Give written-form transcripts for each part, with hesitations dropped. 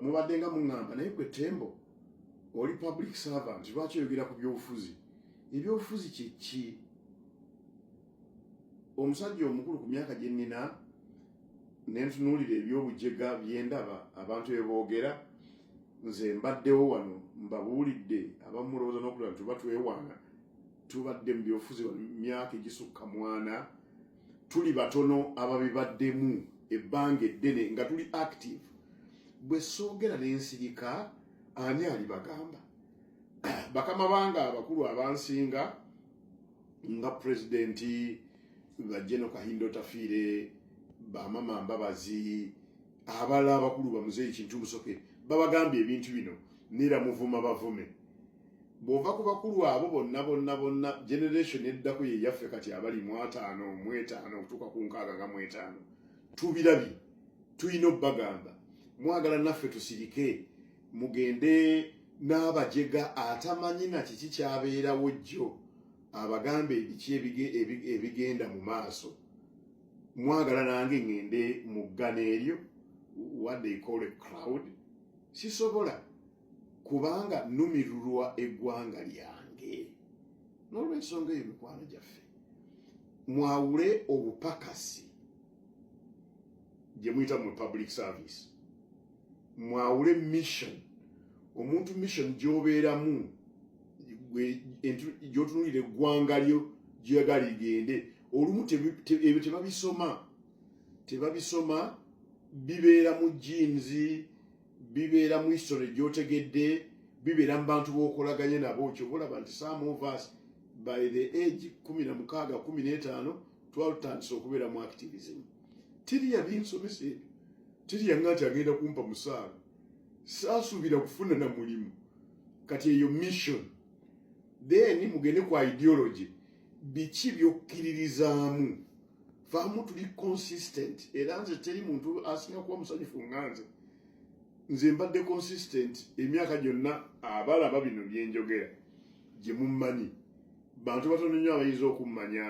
mubadde nga muŋŋamba naye gwe Tembo oli public servant lwaki oyogera ku byobufuzi ebyobufuzi kye ki omusajja omukulu ku myaka gye nnina nentunuulira ebyobujega byendaba abantu beboogera nze mbaddewo wano mbabuulidde abamulowooza n'okulaba nti tuba twewaana tubadde mu byobufuzi myaka egisukka 4 tuli batono ababibaddemu ebbanga eddene nga tuli active bwe soogera n'ensirika ani ali bagamba bakama bange abakulu abansinga nga pulezidenti bajjeno Kahindo Tafiire bamama Mbabazi abalala abakulu bamuzeeyi Kintu Musoke babagambye ebintu bino nira muvuma bavume bw'ova ku bakulu abo bonna generation eddako ye yaffe kati abali 5 okutuuka ku 65 tubirabye tulina obbagamba mwagala naffe tusirike mugende n'abajega atamanyi na kiki kyabeerawo jjo abagambe ebiki ebigenda mu maaso mwagala nange ngende mu ggana eryo what they call a crowd sisobola kubanga numirulwa eggwanga lyange n'olw'ensonga eyo mikwano gyaffe mwawule obupakasi gye muyita mu public service mwawule mission omuntu mission gy'obeeramu gy'otunuulira eggwanga lyo gy'oyagala ligende olumu ebyo tebabisoma bibeera mu genes bibeera mu history gy'otegedde bibeera mu bantu b'okolaganye nabo kyobolaba nti some of us by the age 16-15 twatandise okubeera mu activism tiriya binsomesa ebyo tiriya nga nti agenda kumpa musaala saasuubira kufuna na mulimu kati eyo mission then mugende kwa ideology biki byokkiririzaamu faamu tuli consistent era nze teri muntu asinga kuba musanyufu nganze nze mbadde consistent emyaka gyonna abalaba bino byenjogera gye mummanyi bantu batono nnyo abayinza okummanya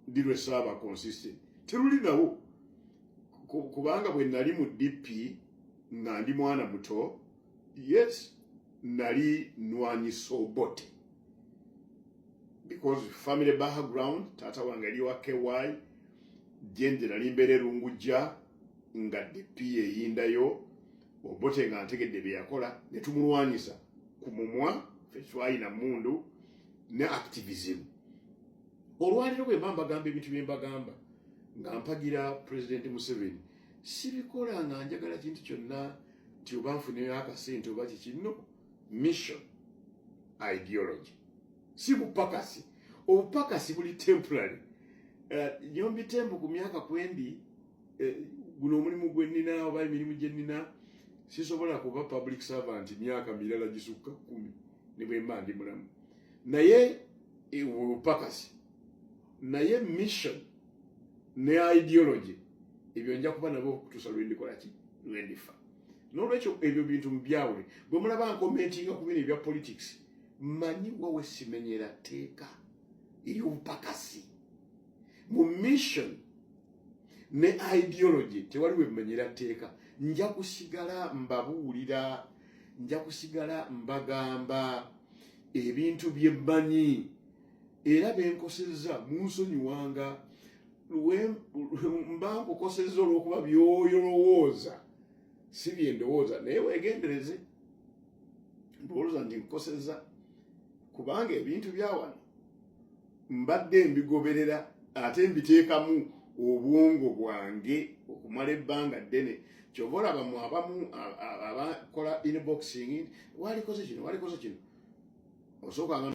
ndi lwe saaba consistent teruli nawo kubanga bwe nali mu DP nga ndi mwana muto yes nali nwanyisa obote because family background tata wange ali wa KY jende nali mbere Rungujja nga DP eyindayo obote nga ntegedde bye yakola ne tumulwanyisa ku mumwa feshwayi na mundu ne activism olwaliro bwe mbagamba ebintu bye mbagamba nga mpagira President Museveni sibikola nga njagala kintu kyonna ti oba nfuneyo akasente oba kikino mission ideology si bupakasi obupakasi buli temporary nyombi tembo ku myaka kwendi guno omulimu gwe nnina oba emirimu gye nnina sisobola kuba public servant myaka mirala gisukka 10 ne bwe mba ndi mulamu naye obupakasi naye mission ne ideology ebyo nja kuba nabo okutuusa lwendikola ki lwendifa n'olwekyo ebyo bintu mubyawule bwe mulaba nkomentinga ku bino ebya politics manyi wowe simenyera teeka ery'obupakasi mu mission ne ideology tewaliwo ebimenyera teeka nja kusigala mbabuulira nja kusigala mbagamba ebintu bye mmanyi era benkosezza munsonyiwanga mba nkukosezza olw'okuba by'olowooza si bye ndowooza naye weegendereze ndowooza nti nkukosezza kubanga ebintu bya wano mbadde mbigoberera ate mbiteekamu obwongo bwange okumala ebbanga ddene kyova olaba mu abamu abakola inboxing walikoze kino osooka